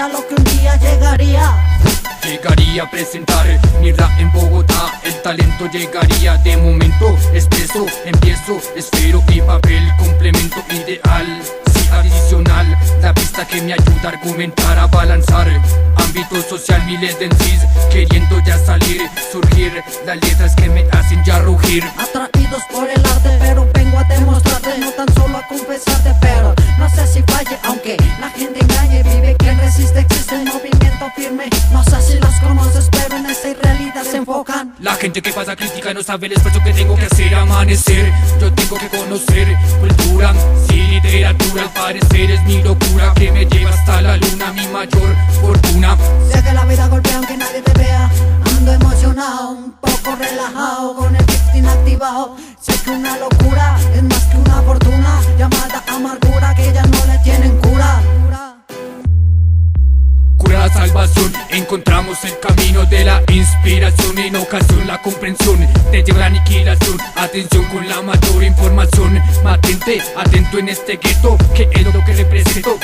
era lo que un día llegaría. Llegaría a presentar mi rap en Bogotá, el talento llegaría. De momento expreso, empiezo, esfero y papel, complemento ideal, sí adicional, la pista que me ayuda a argumentar, a balanzar. Ámbito social, miles de MCs queriendo ya salir, surgir, las letras que me hacen ya rugir. Atraídos por el arte, pero vengo a demostrarte, no tan solo a confesarte, pero no sé si falle, aunque la gente engañe. Vive quien resiste, existe un movimiento firme. No sé si los conoces, pero en esa irrealidad se enfocan. La gente que pasa crítica no sabe el esfuerzo que tengo que hacer, amanecer. Yo tengo que conocer cultura, sí, literatura. Al parecer es mi locura que me lleva hasta la luna, mi mayor fortuna. Sé que la vida golpea aunque nadie te vea. Ando emocionado, un poco relajado, con el beat inactivado. Sé que una locura es más que una fortuna, llamada amargura, que ya no le tienen cura. Cura la salvación, encontramos el camino de la inspiración. En ocasión la comprensión te lleva a la aniquilación. Atención con la mayor información, mantente atento en este gueto, que es lo que represento.